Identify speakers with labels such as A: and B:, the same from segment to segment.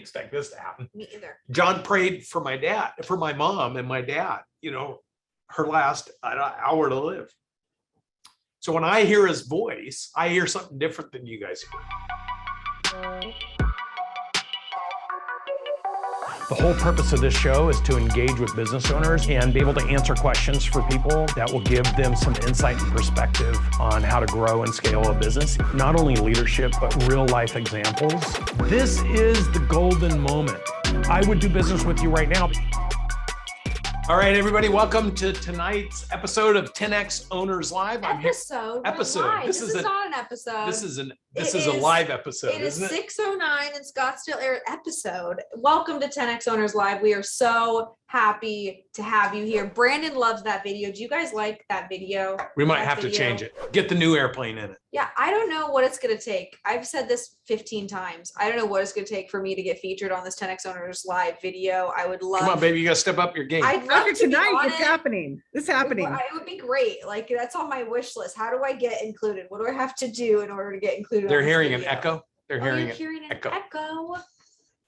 A: expect this to happen.
B: Me either.
A: John prayed for my mom and my dad, her last hour to live. So when I hear his voice, I hear something different than you guys hear. The whole purpose of this show is to engage with business owners and be able to answer questions for people that will give them some insight and perspective on how to grow and scale a business. Not only leadership, but real life examples. This is the golden moment. I would do business with you right now. All right, everybody, welcome to tonight's episode of 10X Owners Live.
B: Episode. This is not an episode.
A: This is a live episode.
B: It is 6:09 in Scottsdale area episode. Welcome to 10X Owners Live. We are so happy to have you here. Brandon loves that video. Do you guys like that video?
A: We might have to change it. Get the new airplane in it.
B: Yeah, I don't know what it's going to take. I've said this 15 times. I don't know what it's going to take for me to get featured on this 10X Owners Live video. I would love.
A: Come on, baby, you got to step up your game.
B: I'd love to
C: tonight. It's happening. It's happening.
B: It would be great. Like, that's on my wish list. How do I get included? What do I have to do in order to get included?
A: They're hearing an echo. They're hearing
B: an echo.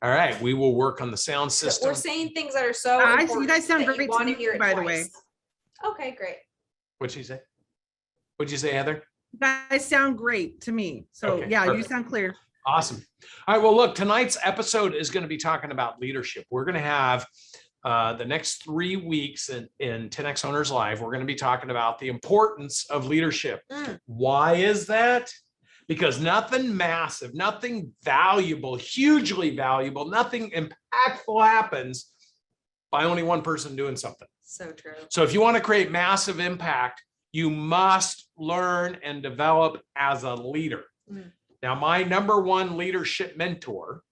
A: All right, we will work on the sound system.
B: We're saying things that are so
C: you guys sound great to me, by the way.
B: Okay, great.
A: What'd she say? What'd you say, Heather?
C: You guys sound great to me. So
A: okay,
C: yeah,
A: perfect.
C: You sound clear.
A: Awesome. All right, well, look, tonight's episode is going to be talking about leadership. We're going to have the next 3 weeks in 10X Owners Live. We're going to be talking about the importance of leadership. Why is that? Because nothing massive, nothing valuable, hugely valuable, nothing impactful happens by only one person doing something.
B: So true.
A: So if you want to create massive impact, you must learn and develop as a leader. Now, my number one leadership mentor,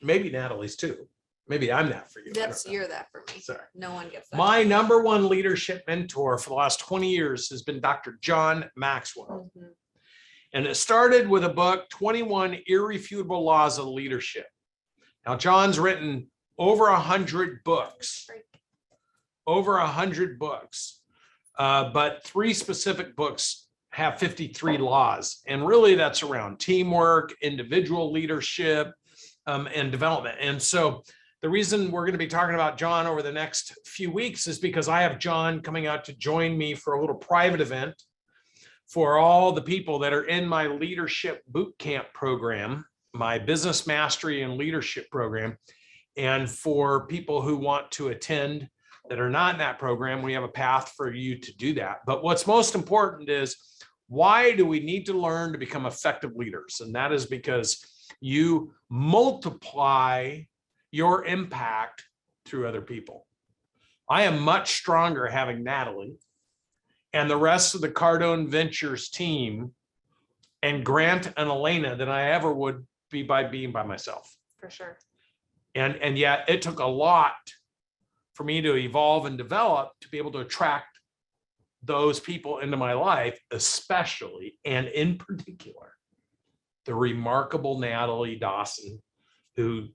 A: maybe Natalie's too. Maybe I'm that for you.
B: You're that for me.
A: Sorry.
B: No one gets that.
A: My number one leadership mentor for the last 20 years has been Dr. John Maxwell. And it started with a book, 21 Irrefutable Laws of Leadership. Now, John's written over 100 books, but 3 specific books have 53 laws. And really that's around teamwork, individual leadership, and development. And so the reason we're going to be talking about John over the next few weeks is because I have John coming out to join me for a little private event for all the people that are in my leadership boot camp program, my business mastery and leadership program. And for people who want to attend that are not in that program, we have a path for you to do that. But what's most important is, why do we need to learn to become effective leaders? And that is because you multiply your impact through other people. I am much stronger having Natalie and the rest of the Cardone Ventures team and Grant and Elena than I ever would be by being by myself.
B: For sure.
A: And yet it took a lot for me to evolve and develop to be able to attract those people into my life, especially and in particular, the remarkable Natalie Dawson, who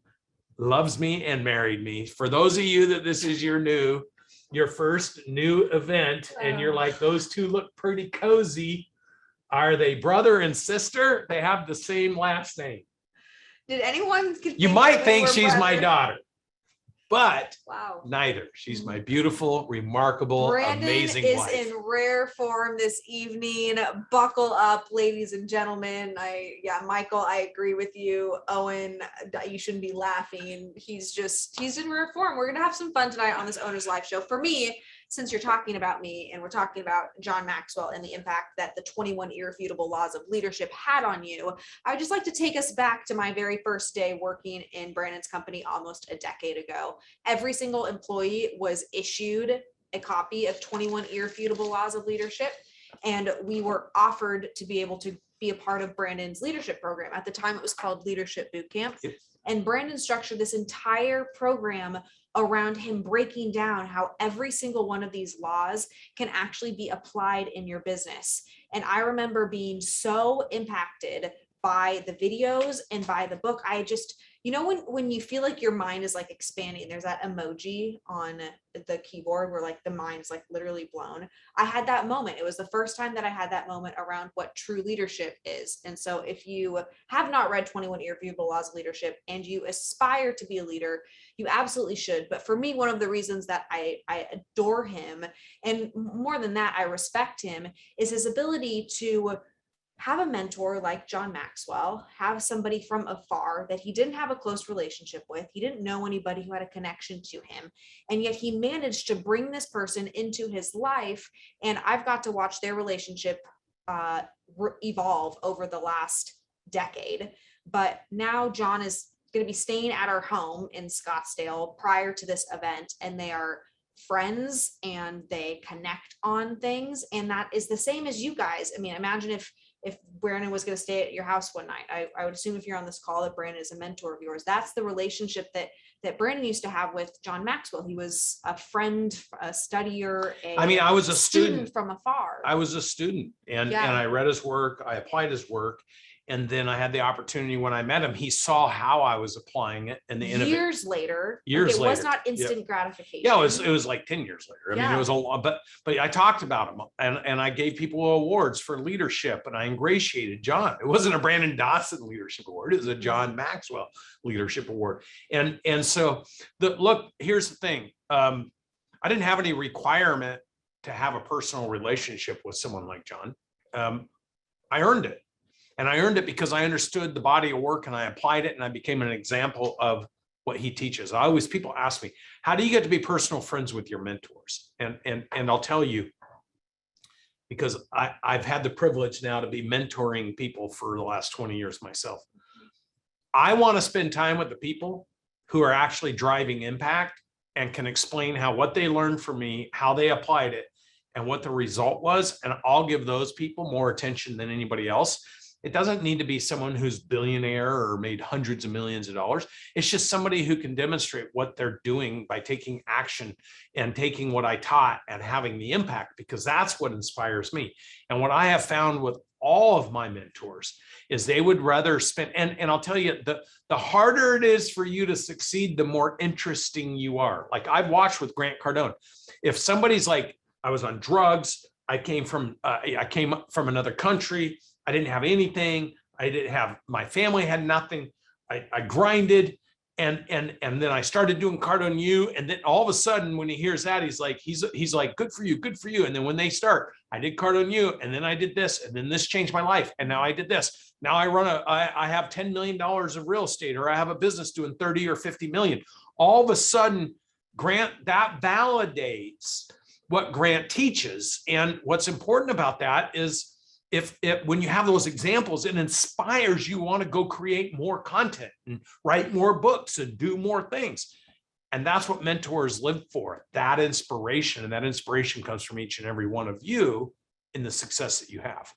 A: loves me and married me. For those of you that this is your first new event, and you're like, those two look pretty cozy. Are they brother and sister? They have the same last name.
B: Did anyone?
A: You might think she's my daughter, but
B: wow,
A: neither. She's my beautiful, remarkable, amazing wife.
B: Brandon is in rare form this evening. Buckle up, ladies and gentlemen. Michael, I agree with you. Owen, you shouldn't be laughing. He's in rare form. We're gonna have some fun tonight on this Owners Live show. For me, since you're talking about me and we're talking about John Maxwell and the impact that the 21 Irrefutable Laws of Leadership had on you, I would just like to take us back to my very first day working in Brandon's company almost a decade ago. Every single employee was issued a copy of 21 Irrefutable Laws of Leadership, and we were offered to be able to be a part of Brandon's leadership program. At the time, it was called Leadership Boot Camp. And Brandon structured this entire program around him breaking down how every single one of these laws can actually be applied in your business. And I remember being so impacted by the videos and by the book. I just, you know, when you feel like your mind is like expanding, there's that emoji on the keyboard where like the mind's like literally blown. I had that moment. It was the first time that I had that moment around what true leadership is. And so if you have not read 21 Irrefutable Laws of Leadership and you aspire to be a leader, you absolutely should. But for me, one of the reasons that I adore him, and more than that, I respect him, is his ability to have a mentor like John Maxwell, have somebody from afar that he didn't have a close relationship with. He didn't know anybody who had a connection to him. And yet he managed to bring this person into his life. And I've got to watch their relationship evolve over the last decade. But now John is going to be staying at our home in Scottsdale prior to this event. And they are friends and they connect on things. And that is the same as you guys. I mean, imagine if Brandon was going to stay at your house one night. I would assume if you're on this call that Brandon is a mentor of yours. That's the relationship that Brandon used to have with John Maxwell. He was a friend, a studier.
A: I was a student
B: from afar.
A: I was a student and I read his work. I applied his work. And then I had the opportunity when I met him, he saw how I was applying it and the
B: years later.
A: It was
B: not instant gratification.
A: Yeah, it was like 10 years later. I mean, it was a lot, but I talked about him and I gave people awards for leadership and I ingratiated John. It wasn't a Brandon Dawson leadership award. It was a John Maxwell leadership award. And so look, here's the thing. I didn't have any requirement to have a personal relationship with someone like John. I earned it. And I earned it because I understood the body of work and I applied it and I became an example of what he teaches. People ask me, how do you get to be personal friends with your mentors? And I'll tell you, because I've had the privilege now to be mentoring people for the last 20 years myself. I want to spend time with the people who are actually driving impact and can explain how what they learned from me, how they applied it, and what the result was. And I'll give those people more attention than anybody else. It doesn't need to be someone who's billionaire or made hundreds of millions of dollars. It's just somebody who can demonstrate what they're doing by taking action and taking what I taught and having the impact, because that's what inspires me. And what I have found with all of my mentors is they would rather spend, and I'll tell you, the harder it is for you to succeed, the more interesting you are. Like I've watched with Grant Cardone. If somebody's like, I was on drugs, I came from another country, I didn't have anything. My family had nothing. I grinded and then I started doing Cardone U. And then all of a sudden when he hears that, he's like, good for you, good for you. And then when they start, I did Cardone U and then I did this and then this changed my life. And now I did this. Now I have $10 million of real estate, or I have a business doing 30 or 50 million. All of a sudden, Grant, that validates what Grant teaches. And what's important about that is when you have those examples, it inspires you want to go create more content and write more books and do more things. And that's what mentors live for, that inspiration. And that inspiration comes from each and every one of you in the success that you have.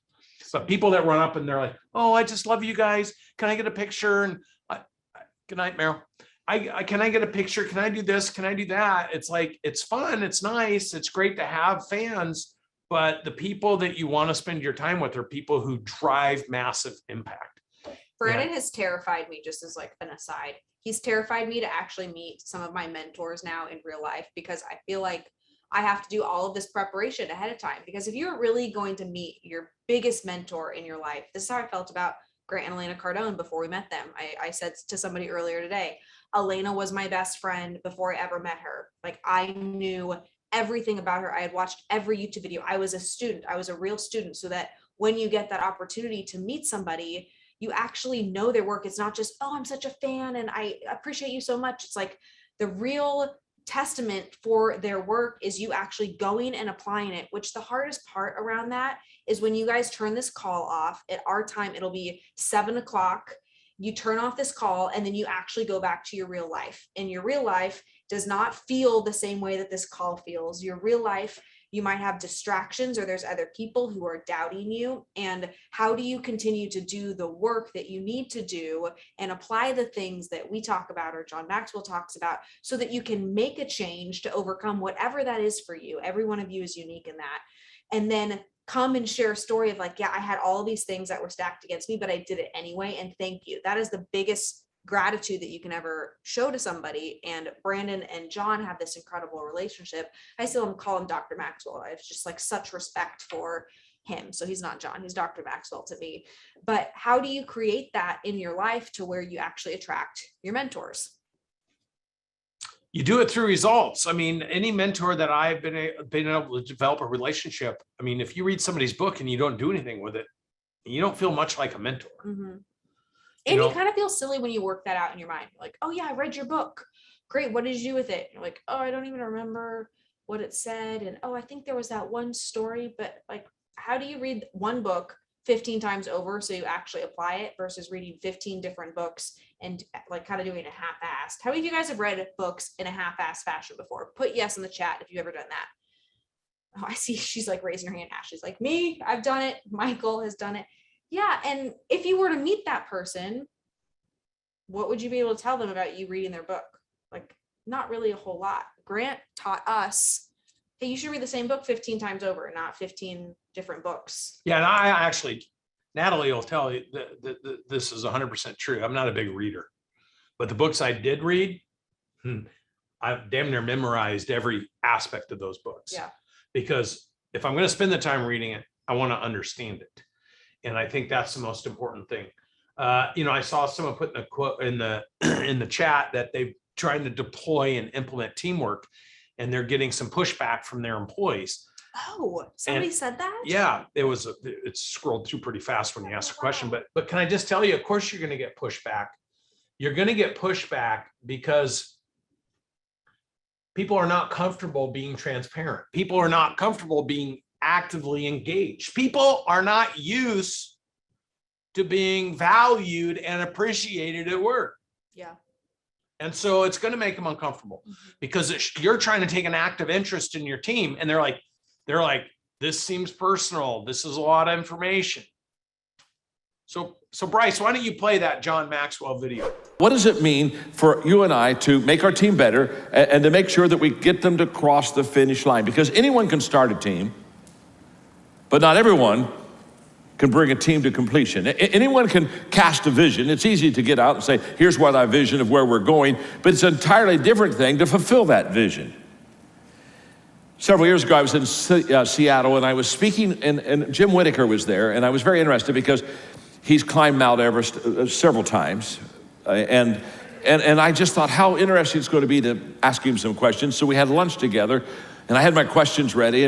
A: But people that run up and they're like, oh, I just love you guys. Can I get a picture? And good night, Meryl. Can I get a picture? Can I do this? Can I do that? It's like, it's fun. It's nice. It's great to have fans. But the people that you want to spend your time with are people who drive massive impact.
B: Brandon has terrified me, just as like an aside. He's terrified me to actually meet some of my mentors now in real life, because I feel like I have to do all of this preparation ahead of time. Because if you're really going to meet your biggest mentor in your life, this is how I felt about Grant and Elena Cardone before we met them. I said to somebody earlier today, Elena was my best friend before I ever met her. Like I knew everything about her. I had watched every YouTube video. I was a student. I was a real student, so that when you get that opportunity to meet somebody, you actually know their work. It's not just, oh, I'm such a fan and I appreciate you so much. It's like the real testament for their work is you actually going and applying it, which the hardest part around that is when you guys turn this call off. At our time, it'll be 7 o'clock. You turn off this call and then you actually go back to your real life. And your real life does not feel the same way that this call feels. Your real life, you might have distractions, or there's other people who are doubting you. And how do you continue to do the work that you need to do and apply the things that we talk about or John Maxwell talks about, so that you can make a change to overcome whatever that is for you? Every one of you is unique in that. And then come and share a story of like, yeah, I had all these things that were stacked against me, but I did it anyway. And thank you. That is the biggest gratitude that you can ever show to somebody. And Brandon and John have this incredible relationship. I still call him Dr. Maxwell. I have just like such respect for him. So he's not John, he's Dr. Maxwell to me. But how do you create that in your life to where you actually attract your mentors?
A: You do it through results. I mean, any mentor that I've been able to develop a relationship. I mean, if you read somebody's book and you don't do anything with it, you don't feel much like a mentor.
B: Mm-hmm. And you kind of feel silly when you work that out in your mind. Like, oh yeah, I read your book. Great. What did you do with it? You're like, oh, I don't even remember what it said. And oh, I think there was that one story, but like, how do you read one book 15 times over so you actually apply it versus reading 15 different books and like kind of doing a half-assed? How many of you guys have read books in a half-assed fashion before? Put yes in the chat if you've ever done that. Oh, I see she's like raising her hand. Ashley's like, me, I've done it. Michael has done it. Yeah. And if you were to meet that person, what would you be able to tell them about you reading their book? Like, not really a whole lot. Grant taught us, hey, you should read the same book 15 times over, not 15 different books.
A: Yeah, and I actually, Natalie will tell you that this is 100% true. I'm not a big reader, but the books I did read, I've damn near memorized every aspect of those books.
B: Yeah.
A: Because if I'm going to spend the time reading it, I want to understand it. And I think that's the most important thing. I saw someone put in a quote in the chat that they're trying to deploy and implement teamwork, and they're getting some pushback from their employees.
B: Oh, somebody said that?
A: Yeah, it's scrolled through pretty fast when you ask a question, but can I just tell you, of course you're going to get pushback. You're going to get pushback because people are not comfortable being transparent. People are not comfortable being actively engaged. People are not used to being valued and appreciated at work.
B: Yeah.
A: And so it's going to make them uncomfortable because you're trying to take an active interest in your team. And they're like, this seems personal. This is a lot of information. So Bryce, why don't you play that John Maxwell video?
D: What does it mean for you and I to make our team better and to make sure that we get them to cross the finish line? Because anyone can start a team, but not everyone can bring a team to completion. Anyone can cast a vision. It's easy to get out and say, here's what our vision of where we're going, but it's an entirely different thing to fulfill that vision. Several years ago, I was in Seattle and I was speaking and Jim Whitaker was there, and I was very interested because he's climbed Mount Everest several times. And I just thought how interesting it's going to be to ask him some questions. So we had lunch together and I had my questions ready,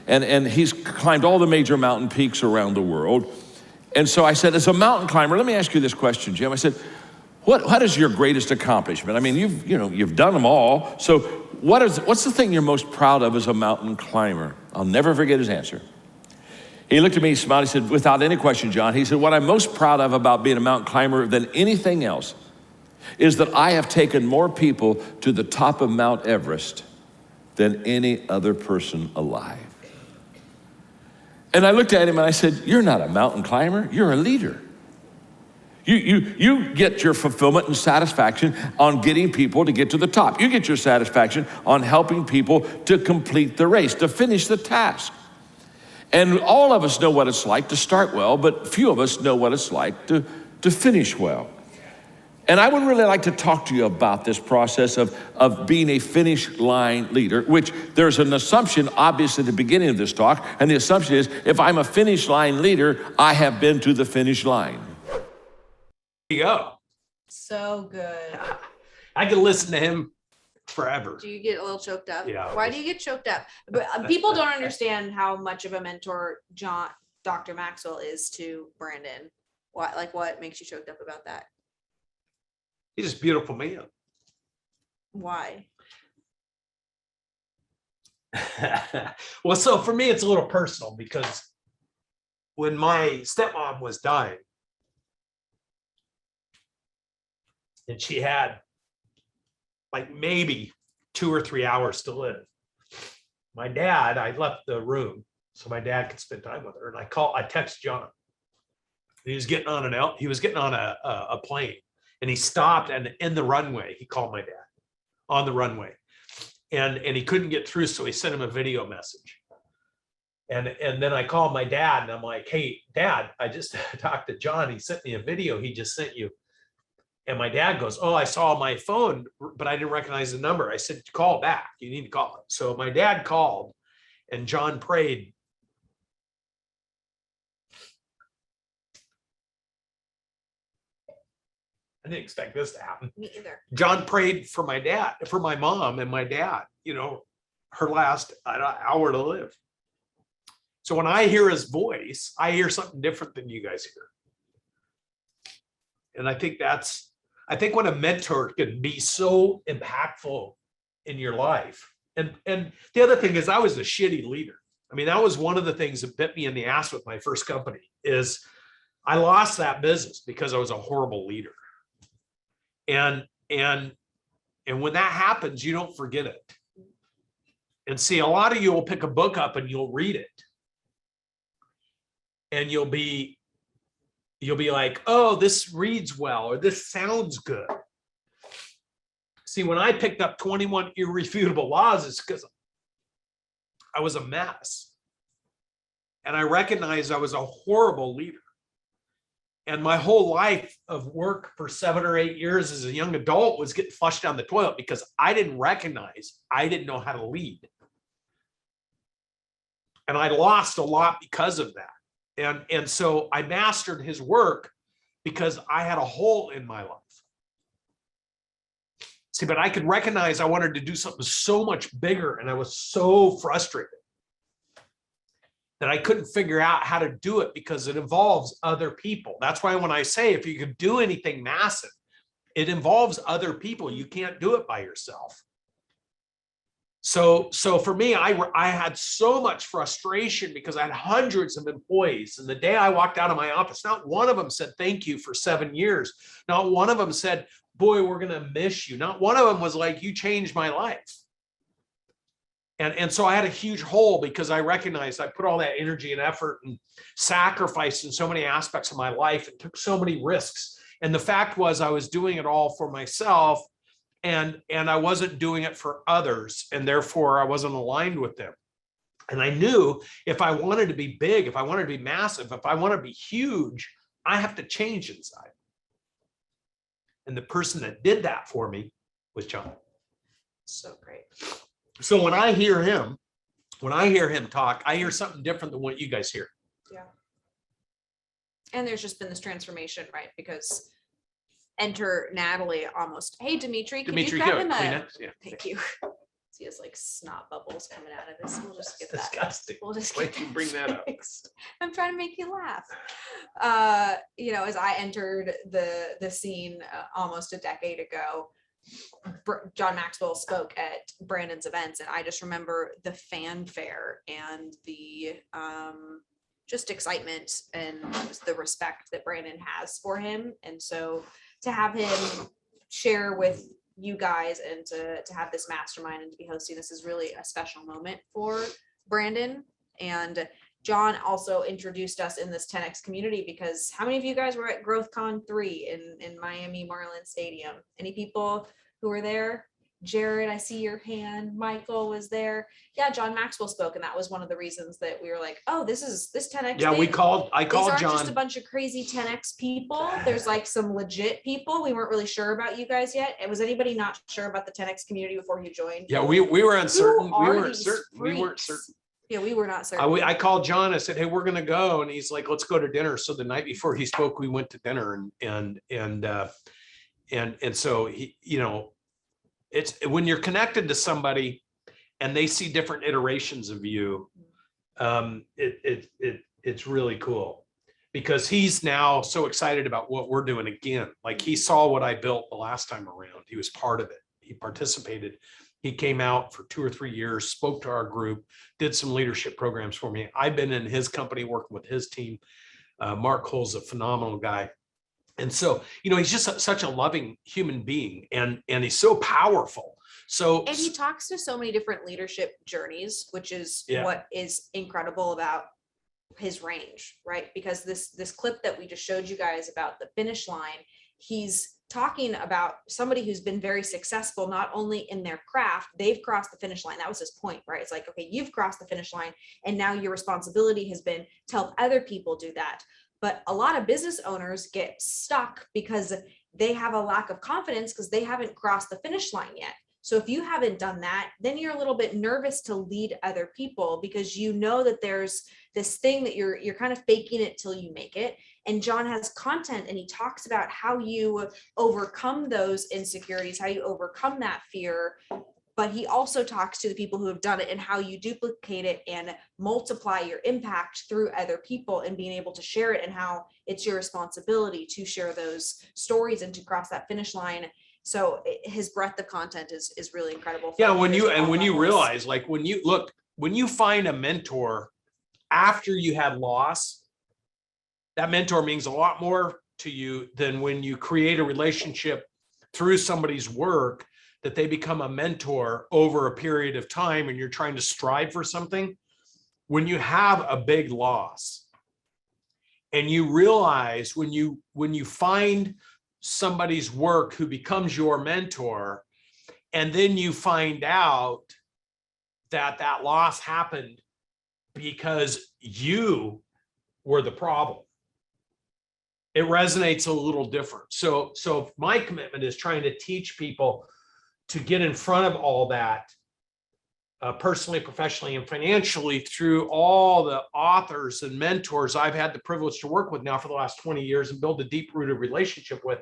D: and he's climbed all the major mountain peaks around the world. And so I said, as a mountain climber, let me ask you this question, Jim. I said, what is your greatest accomplishment? I mean, you've done them all. So what's the thing you're most proud of as a mountain climber? I'll never forget his answer. He looked at me, he smiled, he said, without any question, John, he said, what I'm most proud of about being a mountain climber than anything else is that I have taken more people to the top of Mount Everest than any other person alive. And I looked at him and I said, you're not a mountain climber, you're a leader. You get your fulfillment and satisfaction on getting people to get to the top. You get your satisfaction on helping people to complete the race, to finish the task. And all of us know what it's like to start well, but few of us know what it's like to finish well. And I would really like to talk to you about this process of being a finish line leader, which there's an assumption, obviously, at the beginning of this talk. And the assumption is, if I'm a finish line leader, I have been to the finish line.
A: There you go.
B: So good.
A: I could listen to him forever.
B: Do you get a little choked up?
A: Yeah.
B: Why do you get choked up? But people don't understand how much of a mentor Dr. Maxwell is to Brandon. What makes you choked up about that?
A: He's just a beautiful man.
B: Why?
A: Well, so for me, it's a little personal because when my stepmom was dying and she had like maybe 2 or 3 hours to live, I left the room so my dad could spend time with her. And I text John. He was getting on a plane. And he stopped and in the runway, he called my dad on the runway, and he couldn't get through. So he sent him a video message. And then I called my dad and I'm like, hey, Dad, I just talked to John. He sent me a video. He just sent you. And my dad goes, oh, I saw my phone, but I didn't recognize the number. I said, call back. You need to call it. So my dad called and John prayed. I didn't expect this to happen.
B: Me either.
A: John prayed for my dad, for my mom and my dad, her last hour to live. So when I hear his voice, I hear something different than you guys hear. And I think when a mentor can be so impactful in your life. And the other thing is I was a shitty leader. I mean, that was one of the things that bit me in the ass with my first company is I lost that business because I was a horrible leader. And when that happens, you don't forget it. And see, a lot of you will pick a book up and you'll read it. And you'll be like, oh, this reads well, or this sounds good. See, when I picked up 21 Irrefutable Laws, it's because I was a mess. And I recognized I was a horrible leader. And my whole life of work for 7 or 8 years as a young adult was getting flushed down the toilet because I didn't recognize I didn't know how to lead. And I lost a lot because of that. And so I mastered his work because I had a hole in my life. See, but I could recognize I wanted to do something so much bigger, and I was so frustrated that I couldn't figure out how to do it because it involves other people. That's why when I say if you could do anything massive, it involves other people. You can't do it by yourself. So for me, I had so much frustration because I had hundreds of employees. And the day I walked out of my office, not one of them said, thank you for 7 years. Not one of them said, boy, we're going to miss you. Not one of them was like, you changed my life. And so I had a huge hole because I recognized I put all that energy and effort and sacrifice in so many aspects of my life and took so many risks. And the fact was I was doing it all for myself. And I wasn't doing it for others, and therefore I wasn't aligned with them. And I knew if I wanted to be big, if I wanted to be massive, if I want to be huge, I have to change inside. And the person that did that for me was John.
B: So great.
A: So when I hear him talk, I hear something different than what you guys hear.
B: Yeah. And there's just been this transformation, right? Because enter Natalie almost. Hey, Dimitri, can you grab him a? Yeah. Thank you. He has like snot bubbles coming out of this. We'll just get that.
A: Disgusting.
B: We'll just
A: Wait till you bring that up.
B: I'm trying to make you laugh. As I entered the scene almost a decade ago, John Maxwell spoke at Brandon's events, and I just remember the fanfare and the just excitement and the respect that Brandon has for him. And so to have him share with you guys and to have this mastermind and to be hosting this is really a special moment for Brandon. And John also introduced us in this 10X community because how many of you guys were at GrowthCon 3 in Miami Marlins Stadium? Any people who were there? Jared, I see your hand. Michael was there. Yeah, John Maxwell spoke, and that was one of the reasons that we were like, oh, this 10X.
A: Yeah, I called
B: These aren't
A: John.
B: Just a bunch of crazy 10X people. There's like some legit people. We weren't really sure about you guys yet. And was anybody not sure about the 10X community before you joined?
A: Yeah, we were uncertain.
B: Who
A: We
B: are
A: weren't
B: these
A: certain. We weren't
B: freaks?
A: certain.
B: Yeah, we were not certain.
A: I called John. I said, hey, we're going to go. And he's like, let's go to dinner. So the night before he spoke, we went to dinner and so he, it's when you're connected to somebody and they see different iterations of you. It's really cool because he's now so excited about what we're doing again. Like he saw what I built the last time around. He was part of it. He participated. He came out for 2 or 3 years, spoke to our group, did some leadership programs for me. I've been in his company working with his team. Mark Cole's a phenomenal guy. And so, he's just such a loving human being and he's so powerful. And
B: he talks to so many different leadership journeys, which is what is incredible about his range, right? Because this clip that we just showed you guys about the finish line, he's talking about somebody who's been very successful, not only in their craft, they've crossed the finish line. That was his point, right? It's like, okay, you've crossed the finish line and now your responsibility has been to help other people do that. But a lot of business owners get stuck because they have a lack of confidence because they haven't crossed the finish line yet. So if you haven't done that, then you're a little bit nervous to lead other people because you know that there's this thing that you're kind of faking it till you make it. And John has content and he talks about how you overcome those insecurities, how you overcome that fear. But he also talks to the people who have done it and how you duplicate it and multiply your impact through other people and being able to share it, and how it's your responsibility to share those stories and to cross that finish line. So his breadth of content is really incredible.
A: Yeah, when you realize, like when you find a mentor after you had loss, that mentor means a lot more to you than when you create a relationship through somebody's work, that they become a mentor over a period of time and you're trying to strive for something. When you have a big loss and you realize when you find somebody's work who becomes your mentor, and then you find out that that loss happened because you were the problem, it resonates a little different. So my commitment is trying to teach people to get in front of all that, personally, professionally, and financially, through all the authors and mentors I've had the privilege to work with now for the last 20 years and build a deep-rooted relationship with,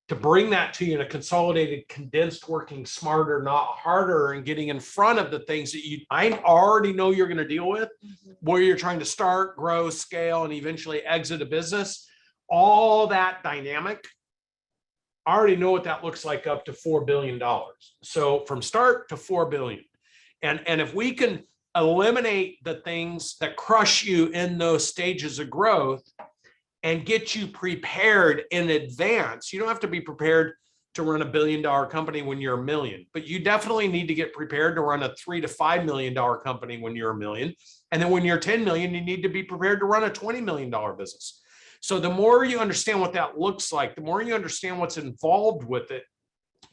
A: to bring that to you in a consolidated, condensed, working smarter, not harder, and getting in front of the things that I already know you're going to deal with, where you're trying to start, grow, scale, and eventually exit a business. All that dynamic, I already know what that looks like up to $4 billion. So from start to 4 billion. And if we can eliminate the things that crush you in those stages of growth and get you prepared in advance, you don't have to be prepared to run $1 billion company when you're $1 million, but you definitely need to get prepared to run a $3 to $5 million company when you're $1 million. And then when you're 10 million, you need to be prepared to run a $20 million business. So the more you understand what that looks like, the more you understand what's involved with it,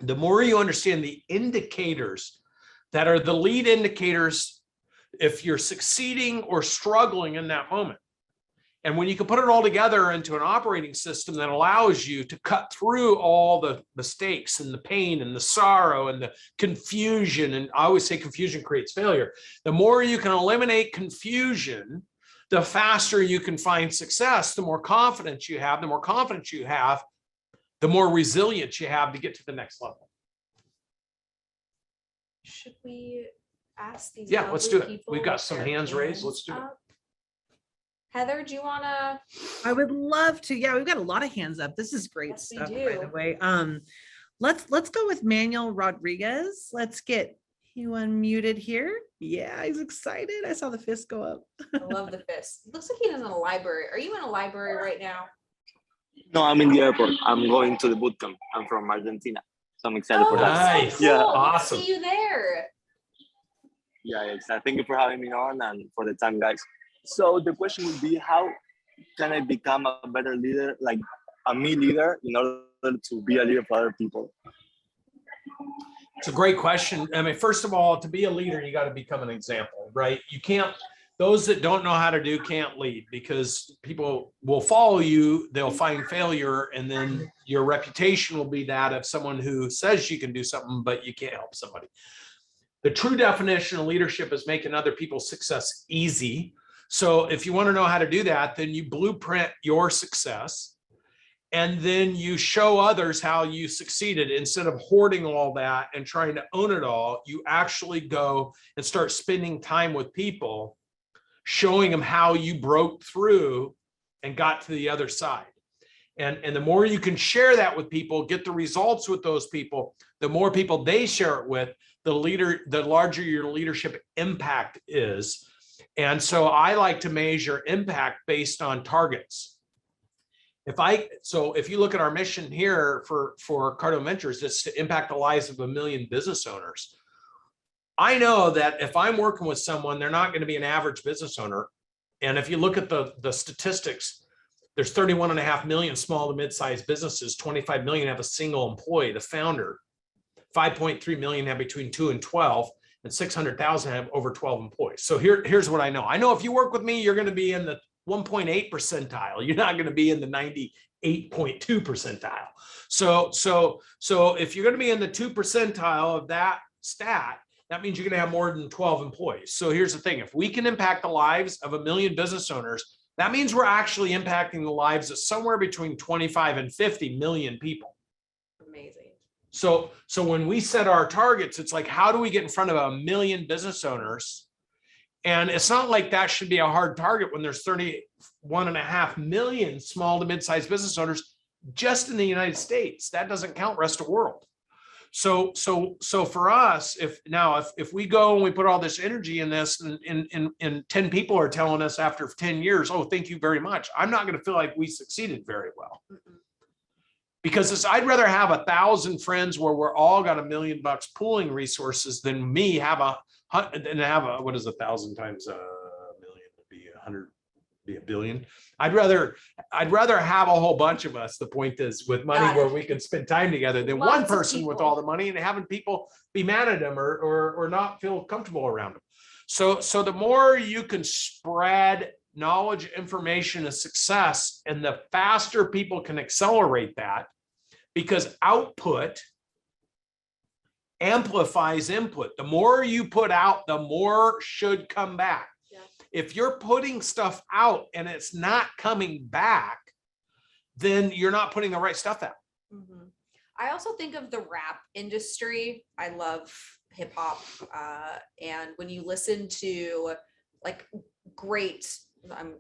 A: the more you understand the indicators that are the lead indicators if you're succeeding or struggling in that moment. And when you can put it all together into an operating system that allows you to cut through all the mistakes and the pain and the sorrow and the confusion, and I always say confusion creates failure. The more you can eliminate confusion, the faster you can find success. The more confidence you have, the more resilience you have to get to the next level.
B: Should we ask these?
A: Yeah, let's do it.
B: people
A: We've got
B: if
A: some
B: their
A: hands raised. Let's do it.
B: up? Heather, do you want to?
C: I would love to. Yeah, we've got a lot of hands up. This is great
B: Yes, we
C: stuff, by
B: do.
C: the way. Let's go with Manuel Rodriguez. Let's get you unmuted here. Yeah, he's excited. I saw the fist go up.
B: I love the fist. Looks like he is in a library. Are you in a library right now?
E: No, I'm in the airport. I'm going to the boot camp. I'm from Argentina, so I'm excited for that.
A: Nice.
B: So cool.
E: Yeah.
A: Awesome.
B: See you there.
E: Yeah, excited. Thank you for having me on and for the time, guys. So the question would be, how can I become a better leader, like a me leader, in order to be a leader for other people?
A: It's a great question. I mean, first of all, to be a leader, you got to become an example, right? You can't, those that don't know how to do can't lead, because people will follow you, they'll find failure, and then your reputation will be that of someone who says you can do something, but you can't help somebody. The true definition of leadership is making other people's success easy. So if you want to know how to do that, then you blueprint your success, and then you show others how you succeeded. Instead of hoarding all that and trying to own it all, you actually go and start spending time with people, showing them how you broke through and got to the other side. And the more you can share that with people, get the results with those people, the more people they share it with, the larger your leadership impact is. And so I like to measure impact based on targets. If you look at our mission here for Cardone Ventures, it's to impact the lives of 1 million business owners. I know that if I'm working with someone, they're not going to be an average business owner. And if you look at the statistics, there's 31.5 million small to mid-sized businesses, 25 million have a single employee, the founder, 5.3 million have between 2 and 12, and 600,000 have over 12 employees. So here's what I know. I know if you work with me, you're going to be in the 1.8 percentile. You're not going to be in the 8.2 percentile. So if you're going to be in the 2 percentile of that stat, that means you're going to have more than 12 employees. So here's the thing. If we can impact the lives of 1 million business owners, that means we're actually impacting the lives of somewhere between 25 and 50 million people.
B: Amazing.
A: So when we set our targets, it's like, how do we get in front of 1 million business owners? And it's not like that should be a hard target when there's 31.5 million small to mid-sized business owners just in the United States. That doesn't count rest of the world. So for us, if we go and we put all this energy in this, and 10 people are telling us after 10 years, oh, thank you very much, I'm not going to feel like we succeeded very well. Because I'd rather have 1,000 friends where we're all got $1 million pooling resources than me have what is 1,000 times a million would be 100, be $1 billion. I'd rather have a whole bunch of us. The point is, with money where we can spend time together than one person with all the money and having people be mad at them or not feel comfortable around them. So the more you can spread knowledge, information, and success, and the faster people can accelerate that, because output amplifies input. The more you put out, the more should come back. Yeah. If you're putting stuff out and it's not coming back, then you're not putting the right stuff out.
B: Mm-hmm. I also think of the rap industry. I love hip hop. And when you listen to like great,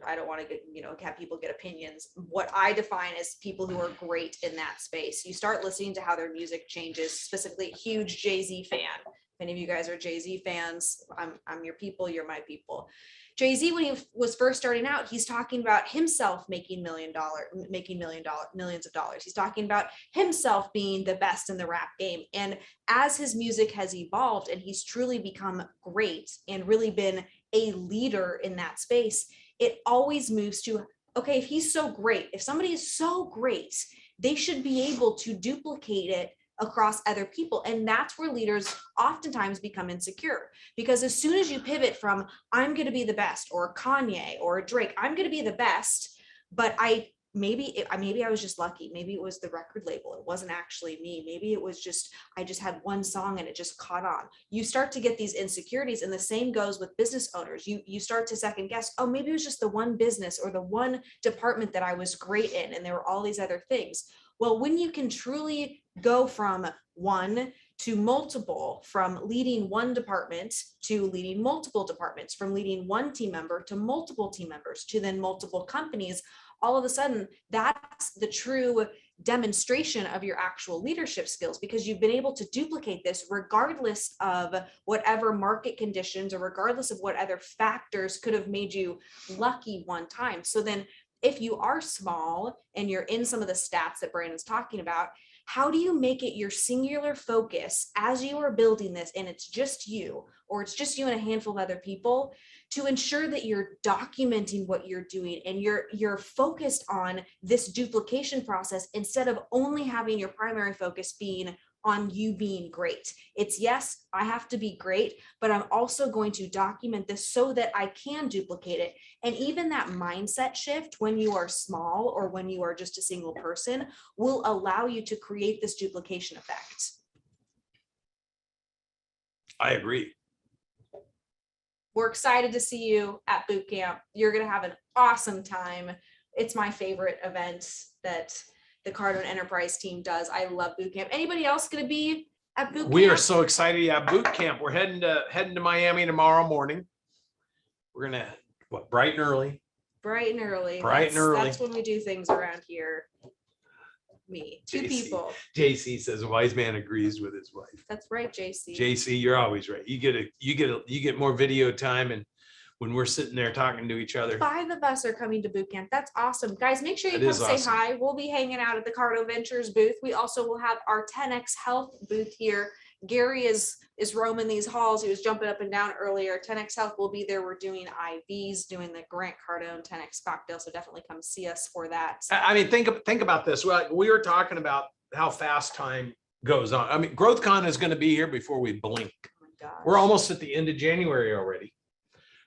B: I don't want to get, have people get opinions. What I define as people who are great in that space, you start listening to how their music changes, specifically huge Jay-Z fan. If any of you guys are Jay-Z fans, I'm your people, you're my people. Jay-Z, when he was first starting out, he's talking about himself making millions of dollars. He's talking about himself being the best in the rap game. And as his music has evolved and he's truly become great and really been a leader in that space, it always moves to, okay, if he's so great, if somebody is so great, they should be able to duplicate it across other people. And that's where leaders oftentimes become insecure, because as soon as you pivot from, I'm going to be the best, or Kanye or Drake, I'm going to be the best, but maybe I was just lucky. Maybe it was the record label. It wasn't actually me. Maybe it was just, I just had one song and it just caught on. You start to get these insecurities, and the same goes with business owners. You start to second guess, oh, maybe it was just the one business or the one department that I was great in, and there were all these other things. Well, when you can truly go from one to multiple, from leading one department to leading multiple departments, from leading one team member to multiple team members, to then multiple companies, all of a sudden, that's the true demonstration of your actual leadership skills, because you've been able to duplicate this regardless of whatever market conditions or regardless of what other factors could have made you lucky one time. So then if you are small and you're in some of the stats that Brandon's talking about, how do you make it your singular focus as you are building this, and it's just you, or it's just you and a handful of other people, to ensure that you're documenting what you're doing and you're focused on this duplication process, instead of only having your primary focus being on you being great. It's, yes, I have to be great, but I'm also going to document this so that I can duplicate it. And even that mindset shift when you are small or when you are just a single person will allow you to create this duplication effect.
A: I agree.
B: We're excited to see you at boot camp. You're going to have an awesome time. It's my favorite event that the Cardone Enterprise team does. I love boot camp. Anybody else going to be at boot camp?
A: We are so excited. Yeah, boot camp. We're heading to Miami tomorrow morning. We're going to, bright and early.
B: Bright and early. That's when we do things around here. Me, two people.
A: JC says a wise man agrees with his wife.
B: That's right, JC.
A: JC, you're always right. You get more video time, and when we're sitting there talking to each other. 5
B: of us are coming to boot camp. That's awesome. Guys, make sure you come say hi. We'll be hanging out at the Cardone Ventures booth. We also will have our 10X Health booth here. Gary is roaming these halls. He was jumping up and down earlier. 10X Health will be there. We're doing IVs, doing the Grant Cardone 10X cocktail. So definitely come see us for that.
A: I mean, think about this. We were talking about how fast time goes on. I mean, GrowthCon is going to be here before we blink.
B: Oh my gosh.
A: We're almost at the end of January already.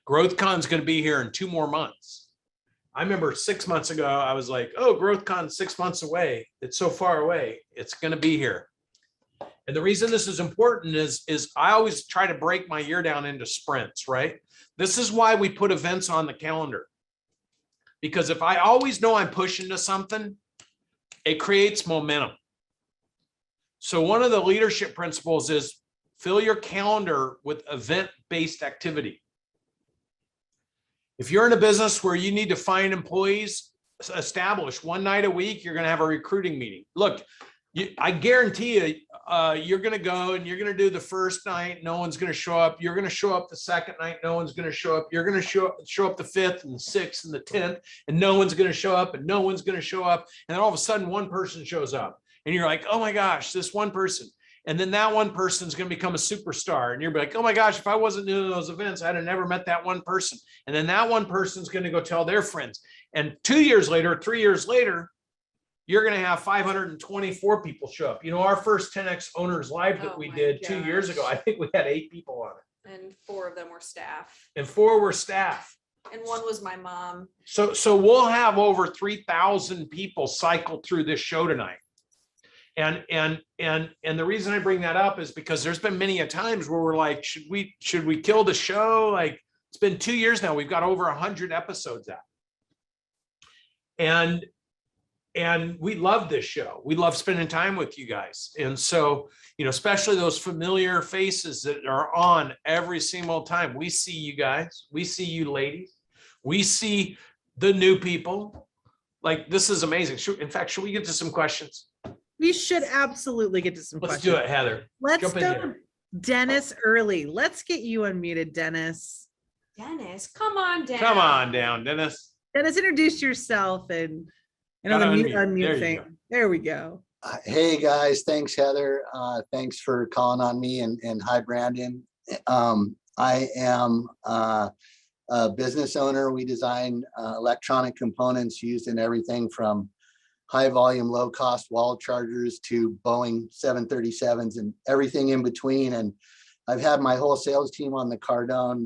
A: GrowthCon is going to be here in 2 more months. I remember 6 months ago, I was like, oh, GrowthCon 6 months away. It's so far away. It's going to be here. And the reason this is important is I always try to break my year down into sprints, right? This is why we put events on the calendar. Because if I always know I'm pushing to something, it creates momentum. So one of the leadership principles is fill your calendar with event-based activity. If you're in a business where you need to find employees, establish one night a week, you're going to have a recruiting meeting. Look, I guarantee you, you're going to go and you're going to do the first night. No one's going to show up. You're going to show up the second night. No one's going to show up. You're going to show up the 5th and the 6th and the 10th, and no one's going to show up and no one's going to show up. And then all of a sudden one person shows up and you're like, oh my gosh, this one person. And then that one person is going to become a superstar. And you're like, oh my gosh, if I wasn't doing those events, I'd have never met that one person. And then that one person is going to go tell their friends. And 2 years later, 3 years later, you're going to have 524 people show up. You know, our first 10X Owners Live that we did 2 years ago, I think we had 8 people on it.
B: And 4 of them were staff.
A: And 4 were staff.
B: And 1 was my mom.
A: So we'll have over 3,000 people cycle through this show tonight. And the reason I bring that up is because there's been many a times where we're like, should we kill the show? Like, it's been 2 years now. We've got over 100 episodes out. And we love this show. We love spending time with you guys. And so, you know, especially those familiar faces that are on every single time. We see you guys. We see you ladies. We see the new people. Like, this is amazing. In fact, should we get to some questions?
C: We should absolutely get to some
A: Let's
C: questions.
A: do it, Heather.
C: Let's
A: Jump in
C: go
A: here.
C: Dennis early. Let's get you unmuted, Dennis.
B: Dennis, come on down.
A: Come on down, Dennis.
C: Dennis, introduce yourself and on the
A: Gotta
C: mute
A: unmute. There
C: unmute
A: you
C: thing.
A: go.
C: There we go.
F: Hey guys, thanks Heather. Thanks for calling on me, and hi Brandon. I am a business owner. We design electronic components used in everything from high volume, low cost wall chargers to Boeing 737s and everything in between. And I've had my whole sales team on the Cardone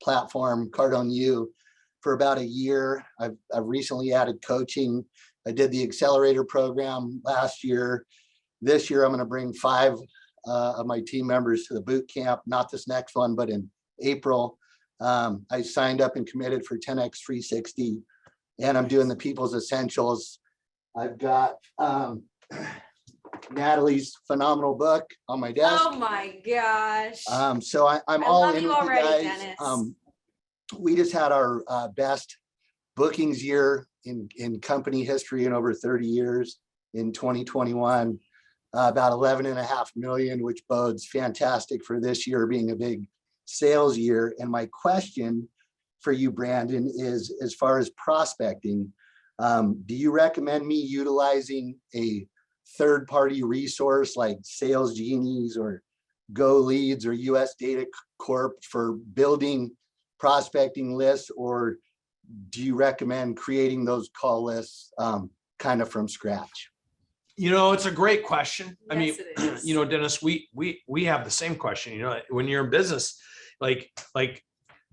F: platform, Cardone U, for about a year. I've recently added coaching. I did the accelerator program last year. This year, I'm going to bring 5 of my team members to the boot camp, not this next one, but in April. I signed up and committed for 10X 360, and I'm doing the People's Essentials. I've got Natalie's phenomenal book on my desk.
B: Oh my gosh.
F: So I'm
B: I
F: all
B: love
F: in
B: you
F: with
B: already,
F: you guys.
B: Dennis.
F: We just had our best bookings year in company history in over 30 years in 2021, about 11.5 million, which bodes fantastic for this year being a big sales year. And my question for you, Brandon, is as far as prospecting, do you recommend me utilizing a third-party resource like Sales Genies or Go Leads or US Data Corp for building prospecting lists, or do you recommend creating those call lists kind of from scratch?
A: You know, it's a great question. I mean,
B: Yes, it is.
A: you know, Dennis, we have the same question. You know, when you're in business, like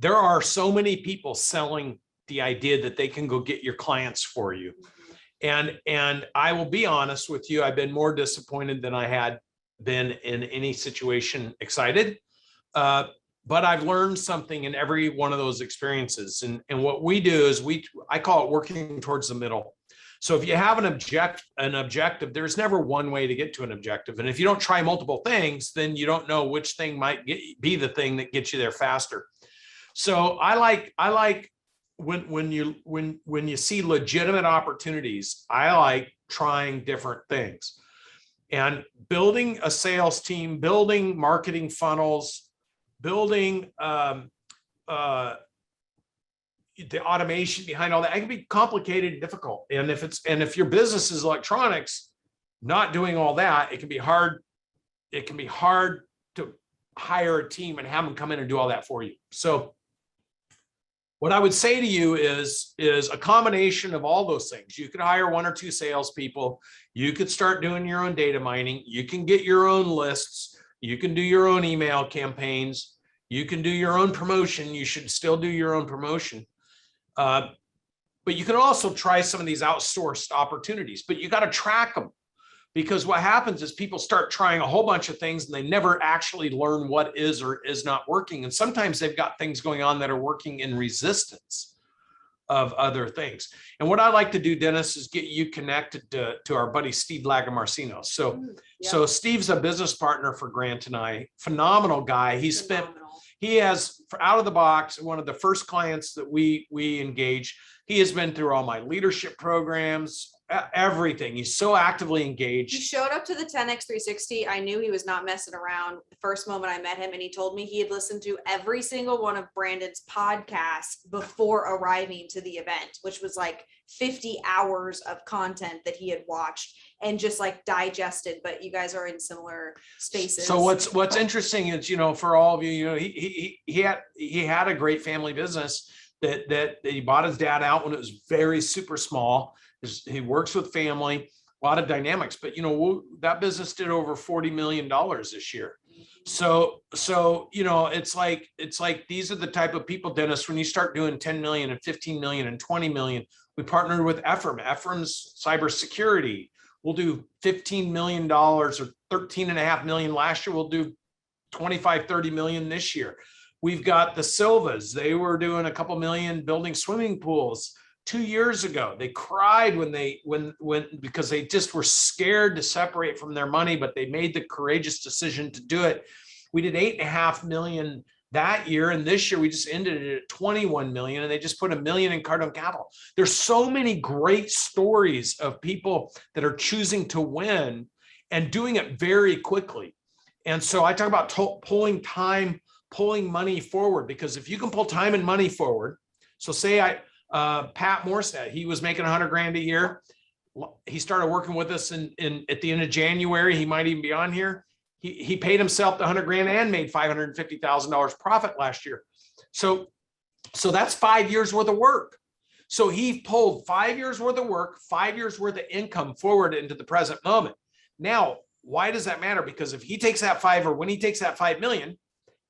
A: there are so many people selling the idea that they can go get your clients for you. And I will be honest with you, I've been more disappointed than I had been in any situation excited. But I've learned something in every one of those experiences. And what we do is I call it working towards the middle. So if you have an objective, there's never one way to get to an objective. And if you don't try multiple things, then you don't know which thing might be the thing that gets you there faster. So I like when you see legitimate opportunities, I like trying different things and building a sales team, building marketing funnels, building the automation behind all that. It can be complicated and difficult. And if your business is electronics, not doing all that, it can be hard. It can be hard to hire a team and have them come in and do all that for you. So what I would say to you is a combination of all those things. You could hire 1 or 2 salespeople. You could start doing your own data mining. You can get your own lists. You can do your own email campaigns. You can do your own promotion. You should still do your own promotion. but you can also try some of these outsourced opportunities, but you got to track them. Because what happens is people start trying a whole bunch of things and they never actually learn what is or is not working. And sometimes they've got things going on that are working in resistance of other things. And what I like to do, Dennis, is get you connected to our buddy Steve Lagamarcino. So Steve's a business partner for Grant and I, phenomenal guy. He has, out of the box, one of the first clients that we engage. He has been through all my leadership programs, everything. He's so actively engaged.
B: He showed up to the 10X 360. I knew he was not messing around the first moment I met him, and he told me he had listened to every single one of Brandon's podcasts before arriving to the event, which was like 50 hours of content that he had watched and just like digested. But you guys are in similar spaces.
A: So what's interesting is, for all of you, he had a great family business that he bought his dad out when it was very super small. He works with family, a lot of dynamics, but that business did over $40 million this year. So it's like these are the type of people, Dennis, when you start doing 10 million and 15 million and 20 million. We partnered with Ephraim's cybersecurity. We'll do $15 million or 13.5 million last year. We'll do 25, 30 million this year. We've got the Silvas. They were doing a couple million building swimming pools 2 years ago. They cried when because they just were scared to separate from their money, but they made the courageous decision to do it. We did 8.5 million that year, and this year we just ended it at 21 million, and they just put $1 million in Cardone Capital. There's so many great stories of people that are choosing to win and doing it very quickly. And so I talk about pulling money forward, because if you can pull time and money forward, so say Pat Morstead, he was making 100 grand a year. He started working with us at the end of January. He might even be on here. He paid himself the 100 grand and made $550,000 profit last year. So that's 5 years worth of work. So he pulled 5 years worth of work, 5 years worth of income forward into the present moment. Now, why does that matter? Because if he takes that when he takes that 5 million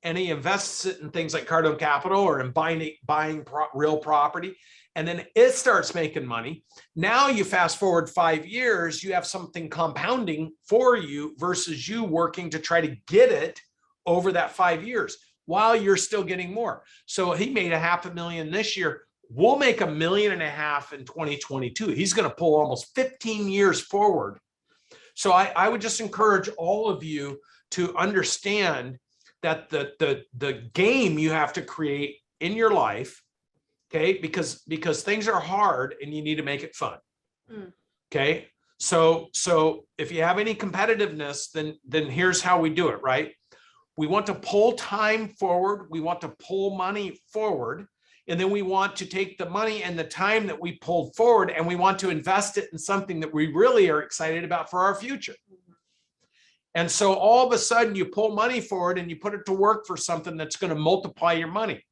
A: and he invests it in things like Cardone Capital or in buying real property, and then it starts making money. Now you fast forward 5 years, you have something compounding for you versus you working to try to get it over that 5 years while you're still getting more. So he made $500,000 this year. We'll make $1.5 million in 2022. He's going to pull almost 15 years forward. So I would just encourage all of you to understand that the game you have to create in your life, okay, because things are hard and you need to make it fun. Okay, so if you have any competitiveness, then here's how we do it, right? We want to pull time forward, we want to pull money forward, and then we want to take the money and the time that we pulled forward and we want to invest it in something that we really are excited about for our future. And so all of a sudden you pull money forward and you put it to work for something that's going to multiply your money.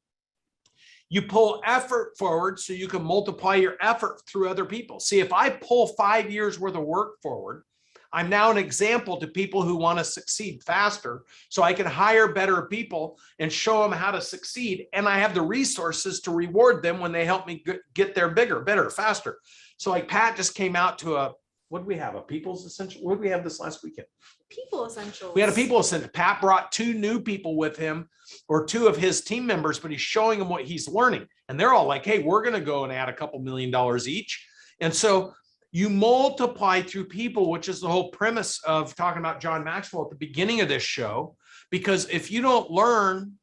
A: You pull effort forward so you can multiply your effort through other people. See, if I pull 5 years worth of work forward, I'm now an example to people who want to succeed faster. So I can hire better people and show them how to succeed. And I have the resources to reward them when they help me get there bigger, better, faster. So like Pat just came out to what did we have? A People's Essential? What did we have this last weekend?
B: People Essentials.
A: We had a People Essential. Pat brought 2 new people with him, or 2 of his team members, but he's showing them what he's learning. And they're all like, hey, we're going to go and add a couple $1 million each. And so you multiply through people, which is the whole premise of talking about John Maxwell at the beginning of this show. Because if you don't learn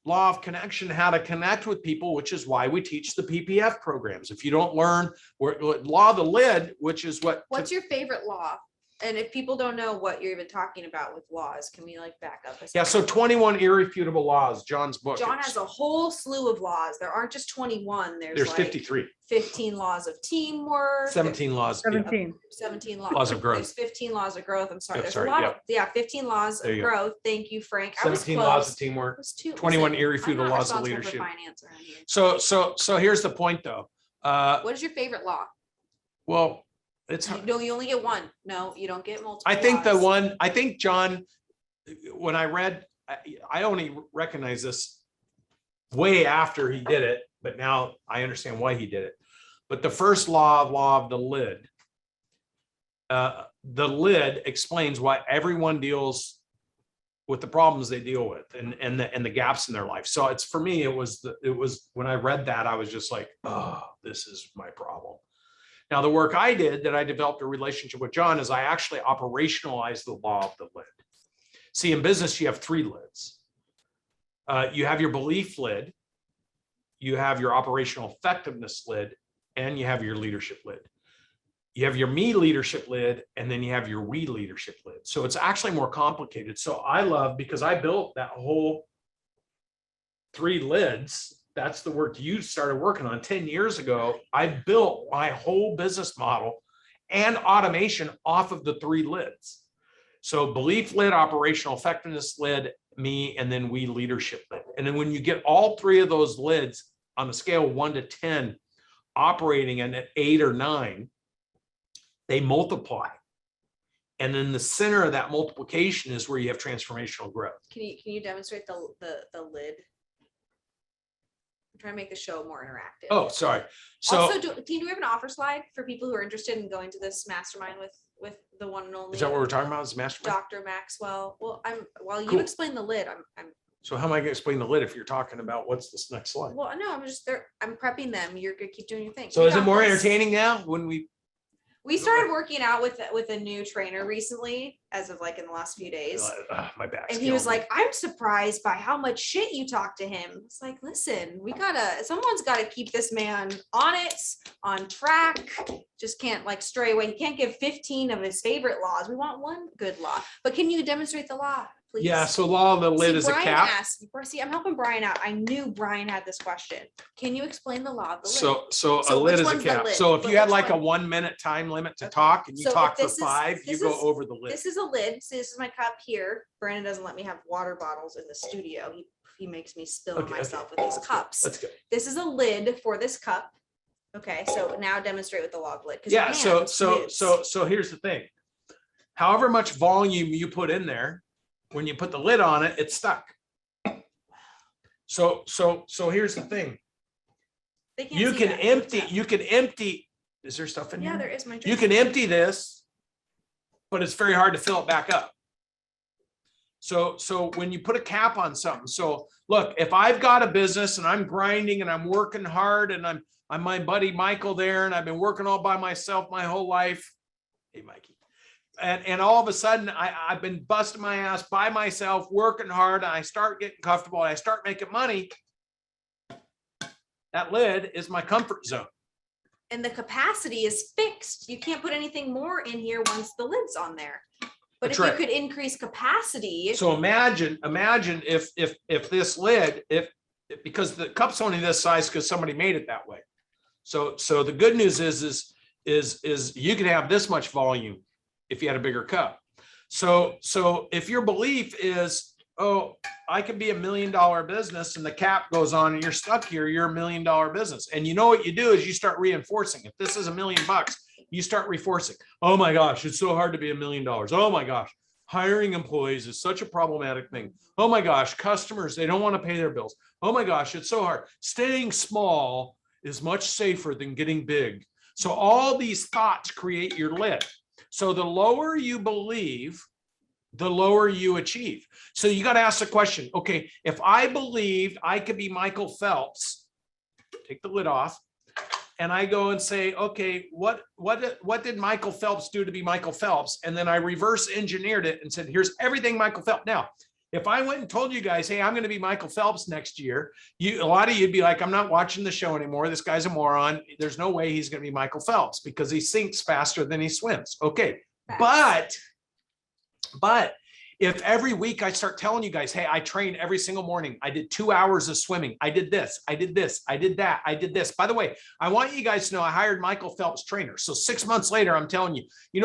A: law of connection, how to connect with people, which is why we teach the PPF programs. If you don't learn law of the lid, which is
B: what's your favorite law? And if people don't know what you're even talking about with laws, can we like back up?
A: Yeah, so 21 irrefutable laws, John's book.
B: John has a whole slew of laws. There aren't just 21. There's like
A: 53.
B: 15 laws of teamwork.
A: 17 laws.
C: 17.
B: 17
A: Laws of growth.
B: There's 15 laws of growth. I'm sorry.
A: Yeah,
B: There's
A: sorry,
B: a lot
A: yeah.
B: of 15 laws
A: There
B: of
A: you go.
B: growth. Thank you, Frank.
A: 17 laws of teamwork. 21 irrefutable laws of leadership. So here's the point though.
B: What is your favorite law?
A: Well, it's
B: No, you only get one. No, you don't get multiple.
A: I think
B: laws.
A: I think John, when I read, I only recognize this way after he did it, but now I understand why he did it. But the first law of the lid. The lid explains why everyone deals with the problems they deal with and the gaps in their life. So it's, for me, it was when I read that, I was just like, oh, this is my problem. Now, the work I did, that I developed a relationship with John, is I actually operationalized the law of the lid. See, in business, you have 3 lids. You have your belief lid, you have your operational effectiveness lid, and you have your leadership lid. You have your me leadership lid, and then you have your we leadership lid. So it's actually more complicated. So I love, because I built that whole 3 lids. That's the work you started working on 10 years ago. I built my whole business model and automation off of the 3 lids. So belief lid, operational effectiveness lid, me, and then we leadership lid. And then when you get all 3 of those lids on a scale of 1 to 10, operating at 8 or 9, they multiply. And then the center of that multiplication is where you have transformational growth.
B: Can you demonstrate the lid? I'm trying to make the show more interactive.
A: Oh, sorry. So
B: Also, do we have an offer slide for people who are interested in going to this mastermind with the one and only?
A: is that what we're talking about? Is mastermind?
B: Dr. Maxwell. Well, while you
A: Cool.
B: explain the lid, I'm
A: So how am I going to explain the lid if you're talking about what's this next slide?
B: well, no, I'm just there. I'm prepping them. You're gonna keep doing your thing.
A: So
B: You
A: is it
B: got
A: more
B: this.
A: entertaining now when
B: We started working out with a new trainer recently, as of like in the last few days.
A: my back's
B: And he was
A: killing me.
B: like, I'm surprised by how much shit you talk to him. It's like, listen, someone's gotta keep this man on track. Just can't like stray away. He can't give 15 of his favorite laws. We want one good law. But can you demonstrate the law, please?
A: Yeah, so law of the lid is a
B: Brian
A: cap.
B: asked, see, I'm helping Brian out. I knew Brian had this question. Can you explain the law of the lid?
A: So a
B: So
A: lid
B: which
A: is a
B: one's the
A: cap.
B: lid?
A: So if
B: But
A: you had
B: which
A: like a
B: one?
A: 1 minute time limit to
B: Okay.
A: talk and you
B: So if
A: talk for
B: this is-
A: 5, you
B: this
A: go
B: is-
A: over the lid.
B: This is a lid. So this is my cup here. Brandon doesn't let me have water bottles in the studio. He makes me spill on
A: Okay,
B: myself
A: okay.
B: with these cups.
A: Let's go.
B: This is a lid for this cup. Okay, so now demonstrate with the log lid. 'cause you
A: Yeah,
B: can, it's
A: so here's the thing. However much volume you put in there, when you put the lid on it, it's stuck. So here's the thing.
B: They can't
A: You
B: see
A: can
B: that.
A: empty, is there stuff in here?
B: Yeah, there is my
A: You
B: drink.
A: can empty this, but it's very hard to fill it back up. So when you put a cap on something, so look, if I've got a business and I'm grinding and I'm working hard and I'm my buddy Michael there and I've been working all by myself my whole life. Hey, Mikey. And all of a sudden I've been busting my ass by myself, working hard, and I start getting comfortable and I start making money. That lid is my comfort zone.
B: And the capacity is fixed. You can't put anything more in here once the lid's on there. But
A: That's
B: if
A: right.
B: you could increase capacity.
A: So imagine if this lid, because the cup's only this size because somebody made it that way. So the good news is you can have this much volume if you had a bigger cup. So if your belief is, oh, I could be $1 million business and the cap goes on and you're stuck here, you're $1 million business. And you know what you do is you start reinforcing. If this is $1 million, you start reinforcing. Oh my gosh, it's so hard to be $1 million. Oh my gosh, hiring employees is such a problematic thing. Oh my gosh, customers, they don't want to pay their bills. Oh my gosh, it's so hard. Staying small is much safer than getting big. So all these thoughts create your lid. So the lower you believe, the lower you achieve. So you got to ask the question, okay, if I believed I could be Michael Phelps, take the lid off, and I go and say, okay, what did Michael Phelps do to be Michael Phelps? And then I reverse engineered it and said, here's everything Michael Phelps. Now, if I went and told you guys, hey, I'm going to be Michael Phelps next year, a lot of you'd be like, I'm not watching the show anymore. This guy's a moron. There's no way he's going to be Michael Phelps because he sinks faster than he swims. Okay. But if every week I start telling you guys, hey, I train every single morning. I did 2 hours of swimming. I did this. I did this. I did that. I did this. By the way, I want you guys to know I hired Michael Phelps trainer. So 6 months later, I'm telling you,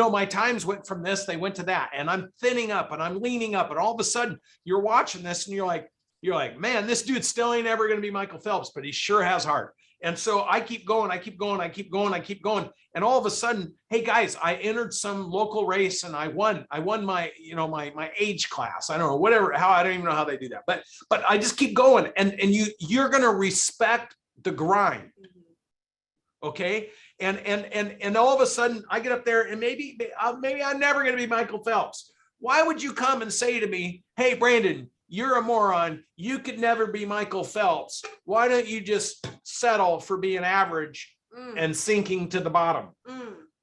A: my times went from this, they went to that, and I'm thinning up and I'm leaning up. And all of a sudden you're watching this and you're like, man, this dude still ain't ever going to be Michael Phelps, but he sure has heart. And so I keep going. And all of a sudden, hey guys, I entered some local race and I won my, my age class. I don't know, I don't even know how they do that, but I just keep going and you're going to respect the grind. Okay. And all of a sudden I get up there and maybe I'm never going to be Michael Phelps. Why would you come and say to me, hey, Brandon, you're a moron. You could never be Michael Phelps. Why don't you just settle for being average and sinking to the bottom?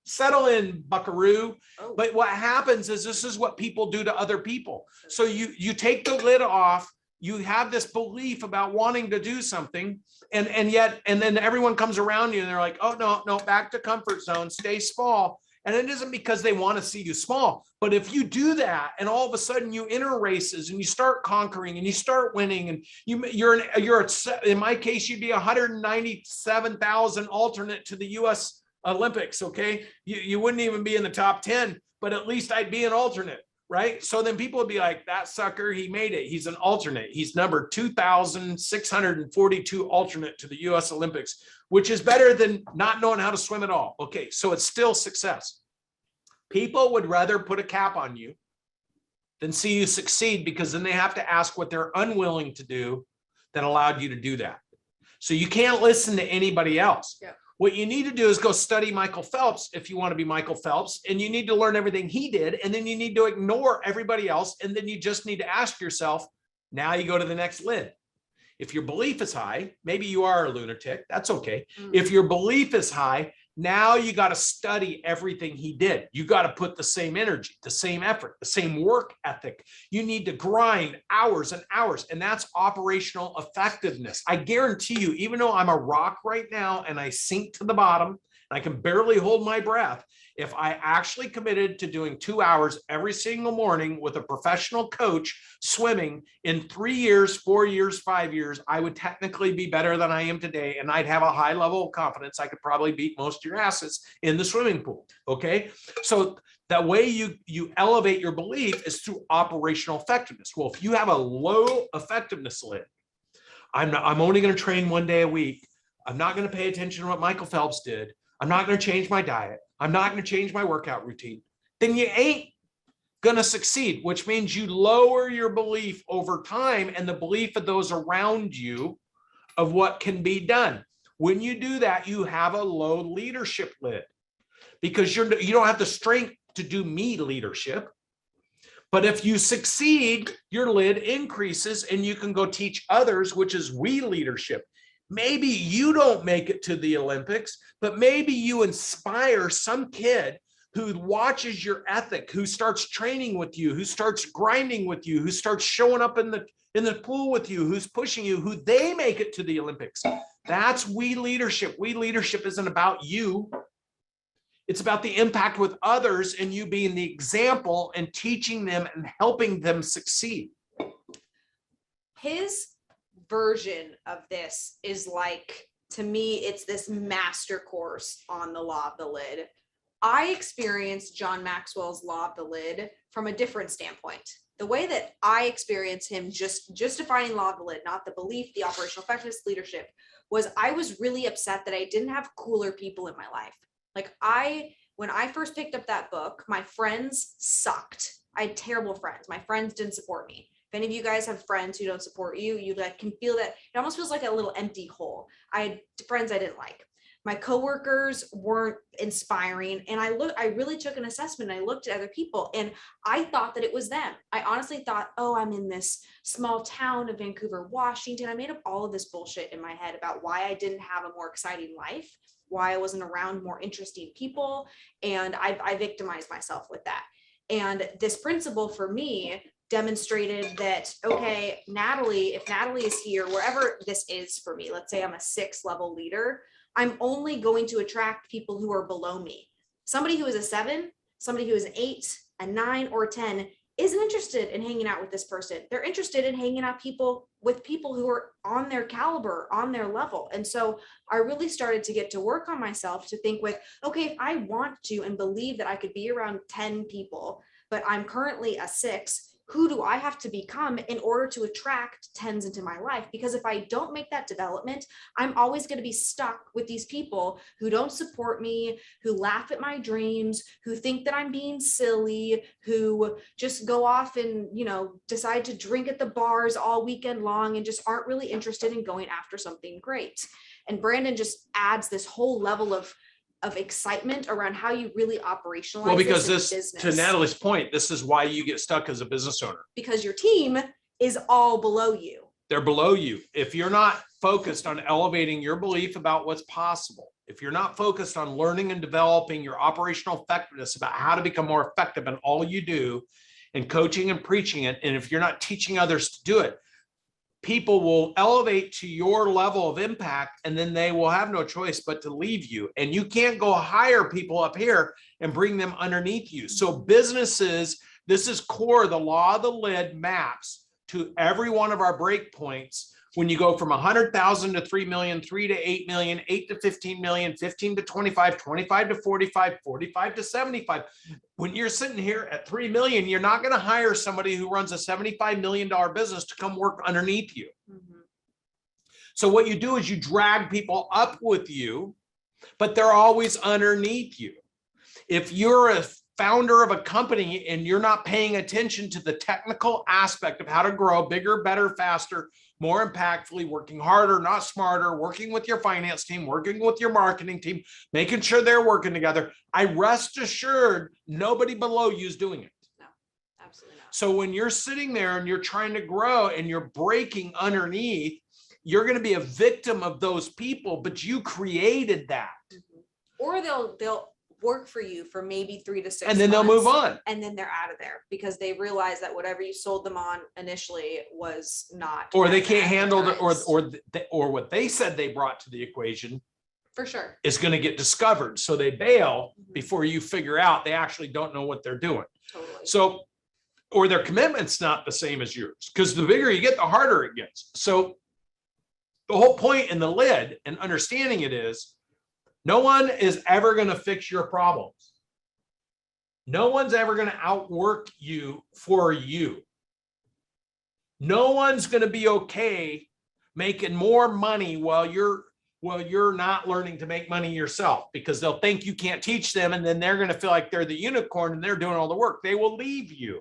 A: Settle in, buckaroo.
B: Oh.
A: But what happens is this is what people do to other people. So you take the lid off. You have this belief about wanting to do something, and then everyone comes around you and they're like, oh, no, back to comfort zone, stay small. And it isn't because they want to see you small, but if you do that and all of a sudden you enter races and you start conquering and you start winning, and you're in my case, you'd be 197,000 alternate to the US Olympics. Okay. You wouldn't even be in the top 10, but at least I'd be an alternate. Right. So then people would be like, that sucker, he made it. He's an alternate. He's number 2,642 alternate to the US Olympics, which is better than not knowing how to swim at all. Okay. So it's still success. People would rather put a cap on you than see you succeed, because then they have to ask what they're unwilling to do that allowed you to do that. So you can't listen to anybody else.
B: Yeah.
A: What you need to do is go study Michael Phelps if you want to be Michael Phelps, and you need to learn everything he did, and then you need to ignore everybody else, and then you just need to ask yourself, now you go to the next lid. If your belief is high, maybe you are a lunatic, that's okay. If your belief is high, now you got to study everything he did. You got to put the same energy, the same effort, the same work ethic. You need to grind hours and hours, and that's operational effectiveness. I guarantee you, even though I'm a rock right now and I sink to the bottom and I can barely hold my breath, if I actually committed to doing 2 hours every single morning with a professional coach swimming, in 3 years, 4 years, 5 years, I would technically be better than I am today. And I'd have a high level of confidence. I could probably beat most of your asses in the swimming pool. Okay. So that way you elevate your belief is through operational effectiveness. Well, if you have a low effectiveness lid, I'm only going to train 1 day a week. I'm not going to pay attention to what Michael Phelps did. I'm not going to change my diet. I'm not going to change my workout routine. Then you ain't going to succeed, which means you lower your belief over time and the belief of those around you of what can be done. When you do that, you have a low leadership lid, because you don't have the strength to do me leadership. But if you succeed, your lid increases and you can go teach others, which is we leadership. Maybe you don't make it to the Olympics, but maybe you inspire some kid who watches your ethic, who starts training with you, who starts grinding with you, who starts showing up in the pool with you, who's pushing you, who they make it to the Olympics. That's we leadership. We leadership isn't about you. It's about the impact with others and you being the example and teaching them and helping them succeed.
B: His version of this is like, to me, it's this master course on the law of the lid. I experienced John Maxwell's law of the lid from a different standpoint. The way that I experienced him just defining law of the lid, not the belief, the operational effectiveness, leadership, was I was really upset that I didn't have cooler people in my life. Like when I first picked up that book, my friends sucked. I had terrible friends. My friends didn't support me. If any of you guys have friends who don't support you, you like can feel that it almost feels like a little empty hole. I had friends I didn't like. My coworkers weren't inspiring. And I really took an assessment. I looked at other people and I thought that it was them. I honestly thought, oh, I'm in this small town of Vancouver, Washington. I made up all of this bullshit in my head about why I didn't have a more exciting life, why I wasn't around more interesting people. And I victimized myself with that. And this principle for me demonstrated that, okay, Natalie, if Natalie is here, wherever this is for me, let's say I'm a 6 level leader, I'm only going to attract people who are below me. Somebody who is a 7, somebody who is an 8, a 9, or a 10 isn't interested in hanging out with this person. They're interested in hanging out with people who are on their caliber, on their level. And so I really started to get to work on myself to think with, okay, if I want to and believe that I could be around 10 people, but I'm currently a 6 who do I have to become in order to attract tens into my life? Because if I don't make that development, I'm always going to be stuck with these people who don't support me, who laugh at my dreams, who think that I'm being silly, who just go off and, you know, decide to drink at the bars all weekend long and just aren't really interested in going after something great. And Brandon just adds this whole level of excitement around how you really operationalize.
A: Well, because
B: this in
A: this, to
B: business.
A: Natalie's point, this is why you get stuck as a business owner.
B: Because your team is all below you.
A: They're below you. If you're not focused on elevating your belief about what's possible, if you're not focused on learning and developing your operational effectiveness about how to become more effective in all you do and coaching and preaching it, and if you're not teaching others to do it, people will elevate to your level of impact, and then they will have no choice but to leave you. And you can't go hire people up here and bring them underneath you. So businesses, this is core. The law of the lid maps to every one of our break points. When you go from 100,000 to 3 million, 3 to 8 million, 8 to 15 million, 15 to 25, 25 to 45, 45 to 75. When you're sitting here at 3 million, you're not going to hire somebody who runs a $75 million business to come work underneath you.
B: Mm-hmm.
A: So what you do is you drag people up with you, but they're always underneath you. If you're a founder of a company and you're not paying attention to the technical aspect of how to grow bigger, better, faster, more impactfully, working harder, not smarter, working with your finance team, working with your marketing team, making sure they're working together, I rest assured nobody below you is doing it.
B: No, absolutely not.
A: So when you're sitting there and you're trying to grow and you're breaking underneath, you're going to be a victim of those people, but you created that.
B: Mm-hmm. Or they'll work for you for maybe 3 to 6
A: And then they'll
B: months,
A: move on.
B: and then they're out of there because they realize that whatever you sold them on initially was not,
A: Or
B: as
A: they can't handle the,
B: advertised.
A: or what they said they brought to the equation
B: for sure.
A: is going to get discovered. So they bail
B: Mhm.
A: before you figure out they actually don't know what they're doing.
B: Totally.
A: So, or their commitment's not the same as yours, because the bigger you get, the harder it gets. So the whole point in the lid and understanding it is no one is ever going to fix your problems. No one's ever going to outwork you for you. No one's going to be okay making more money while you're not learning to make money yourself, because they'll think you can't teach them, and then they're going to feel like they're the unicorn and they're doing all the work. They will leave you.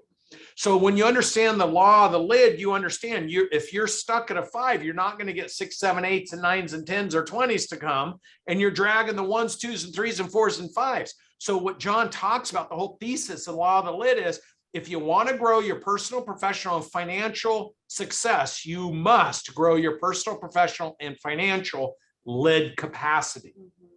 A: So when you understand the law of the lid, you understand if you're stuck at a 5, you're not going to get 6, 7, 8s and 9s and 10s or 20s to come, and you're dragging the 1s, 2s and 3s and 4s and 5s. So what John talks about, the whole thesis of the law of the lid is, if you want to grow your personal, professional, and financial success, you must grow your personal, professional, and financial lid capacity.
B: Mhm.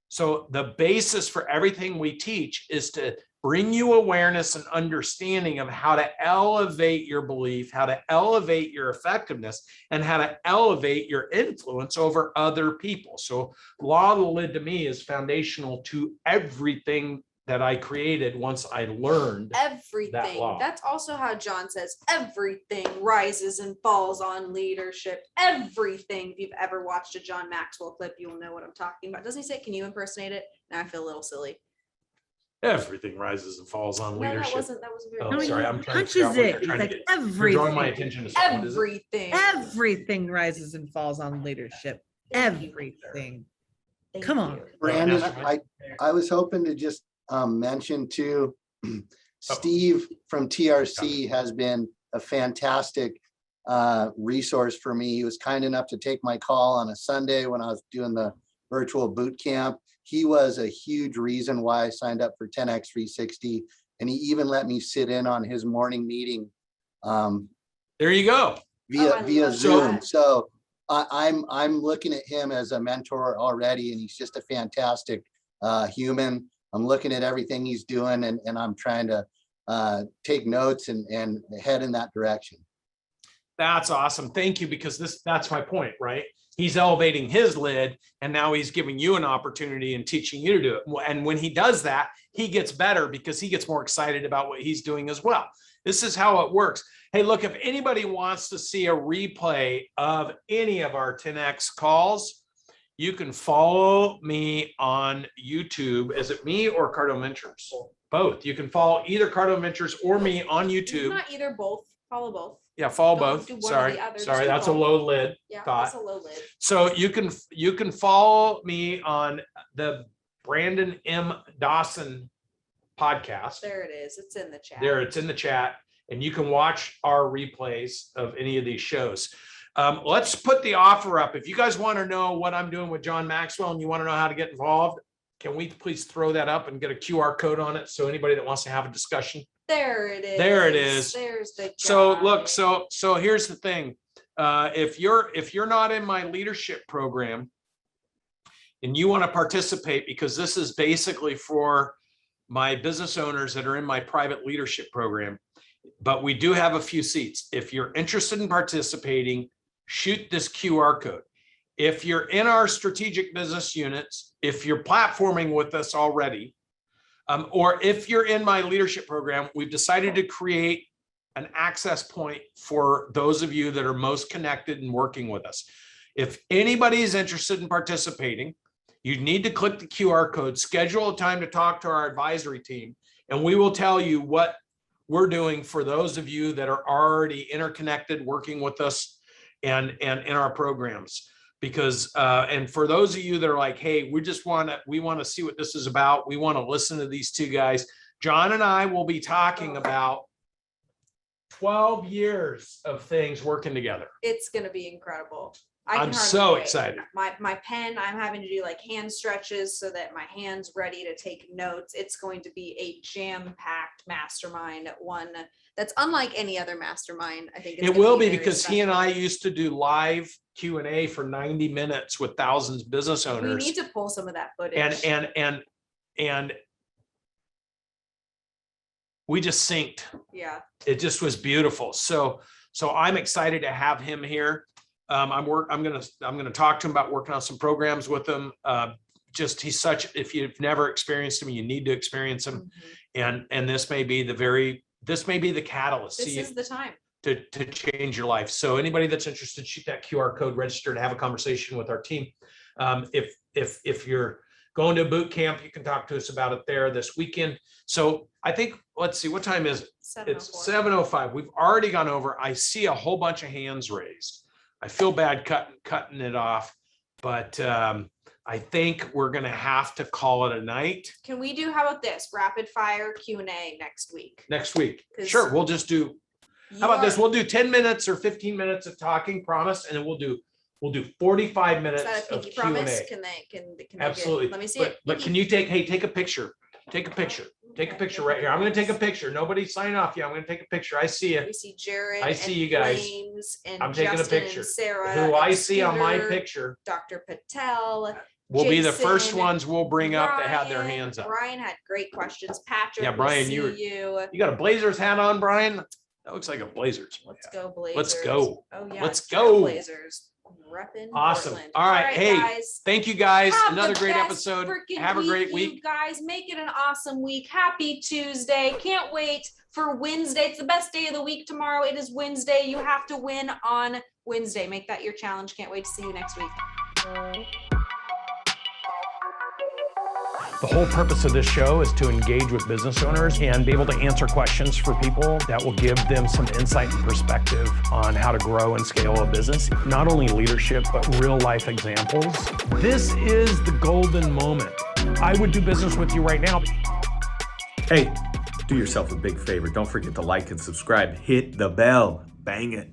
A: So the basis for everything we teach is to bring you awareness and understanding of how to elevate your belief, how to elevate your effectiveness, and how to elevate your influence over other people. So law of the lid to me is foundational to everything that I created once I learned.
B: Everything.
A: law.
B: That's also how John says everything rises and falls on leadership. Everything. If you've ever watched a John Maxwell clip, you will know what I'm talking about. Doesn't he say, can you impersonate it? Now I feel a little silly.
A: Everything rises and falls on
B: No,
A: leadership.
B: that wasn't
A: Oh,
B: very
A: sorry,
B: good.
A: I'm trying to figure out
C: Punches
A: what
C: it.
A: you're trying to
C: Like
A: get. You're drawing my
C: everything.
A: attention to something. What is it?
B: Everything.
C: Everything rises and falls on leadership.
B: Thank you.
C: Everything.
B: Thank
C: Come on.
B: you.
F: Brandon,
A: Mastermind.
F: I was hoping to just mention too, Steve from TRC has been a fantastic resource for me. He was kind enough to take my call on a Sunday when I was doing the virtual boot camp. He was a huge reason why I signed up for 10X 360, and he even let me sit in on his morning meeting
A: There you go.
B: I
F: via
B: love
F: Zoom.
B: that.
F: So I'm looking at him as a mentor already, and he's just a fantastic human. I'm looking at everything he's doing, and I'm trying to take notes and head in that direction.
A: That's awesome. Thank you, because that's my point, right? He's elevating his lid, and now he's giving you an opportunity and teaching you to do it. And when he does that, he gets better because he gets more excited about what he's doing as well. This is how it works. Hey, look, if anybody wants to see a replay of any of our 10X calls, you can follow me on YouTube. Is it me or Cardinal Ventures? Both. You can follow either Cardinal Ventures or me on YouTube.
B: Not either, both. Follow both.
A: Yeah, follow
B: Don't
A: both.
B: do one or
A: Sorry,
B: the other, just
A: sorry,
B: do
A: that's a
B: both.
A: low lid
B: Yeah,
A: thought.
B: that's a low lid.
A: So you can follow me on the Brandon M. Dawson podcast.
B: There it is. It's in the chat.
A: There, it's in the chat, and you can watch our replays of any of these shows. Let's put the offer up. If you guys want to know what I'm doing with John Maxwell and you want to know how to get involved, can we please throw that up and get a QR code on it so anybody that wants to have a discussion?
B: There it is.
A: There it is.
B: There's the
A: So
B: guy.
A: look, so here's the thing. If you're not in my leadership program and you want to participate, because this is basically for my business owners that are in my private leadership program, but we do have a few seats. If you're interested in participating, shoot this QR code. If you're in our strategic business units, if you're platforming with us already, or if you're in my leadership program, we've decided to create an access point for those of you that are most connected and working with us. If anybody is interested in participating, you need to click the QR code, schedule a time to talk to our advisory team, and we will tell you what we're doing for those of you that are already interconnected, working with us and in our programs. Because and for those of you that are like, hey, we want to see what this is about, we want to listen to these two guys, John and I will be talking about 12 years of things working together.
B: It's gonna be incredible. I
A: I'm
B: can hardly
A: so
B: wait.
A: excited.
B: My pen, I'm having to do like hand stretches so that my hand's ready to take notes. It's going to be a jam-packed mastermind, one that's unlike any other mastermind. I think it's
A: It
B: gonna
A: will be
B: very
A: because he and I
B: special.
A: used to do live Q&A for 90 minutes with thousands of business
B: We
A: owners.
B: need to pull some of that footage.
A: And we just synced.
B: Yeah,
A: It just was beautiful. So I'm excited to have him here. I'm gonna talk to him about working on some programs with him. If you've never experienced him, you need to experience him. And this may be the catalyst.
B: this is the time.
A: To change your life. So anybody that's interested, shoot that QR code, register to have a conversation with our team. If you're going to a boot camp, you can talk to us about it there this weekend. So I think, let's see, what time is it? It's 7:05. We've already gone over. I see a whole bunch of hands raised. I feel bad cutting it off, but I think we're gonna have to call it a night
B: Can we do, how about this, rapid fire Q&A next week?
A: next week.
B: 'Cause
A: Sure, we'll just do.
B: You
A: How about this?
B: are-
A: We'll do 10 minutes or 15 minutes of talking, promise, and then we'll do 45
B: Is
A: minutes
B: that a
A: of
B: pinky
A: Q&A.
B: promise? Can they get-
A: Absolutely.
B: let me see
A: But,
B: it.
A: but can you take a picture? Take a picture. Take a picture right here. I'm gonna take a picture. Nobody sign off yet. I'm gonna take a picture. I see you.
B: We see Jared.
A: I see
B: and
A: you guys.
B: James and
A: I'm taking a
B: Justin
A: picture.
B: and Sarah.
A: Who I
B: and
A: see on my
B: Scooter,
A: picture
B: Dr. Patel.
A: will be the first
B: Jason,
A: ones we'll bring up that had their
B: Brian.
A: hands up.
B: Brian had great questions. Patrick.
A: Yeah,
B: we
A: Brian,
B: see
A: you
B: you.
A: got a Blazers hat on, Brian? That looks like a Blazers.
B: Let's go Blazers.
A: Let's go.
B: Oh yeah.
A: Let's
B: Trail
A: go.
B: Blazers. Reppin'
A: Awesome.
B: Portland.
A: All right. Hey,
B: guys.
A: Thank you guys.
B: Have
A: Another
B: the
A: great
B: best
A: episode.
B: freaking
A: Have a great
B: You
A: week.
B: guys, make it an awesome week. Happy Tuesday. Can't wait for Wednesday. It's the best day of the week tomorrow. It is Wednesday. You have to win on Wednesday. Make that your challenge. Can't wait to see you next week.
A: The whole purpose of this show is to engage with business owners and be able to answer questions for people that will give them some insight and perspective on how to grow and scale a business. Not only leadership, but real life examples. This is the golden moment. I would do business with you right now.
G: Hey, do yourself a big favor. Don't forget to like and subscribe. Hit the bell. Bang it.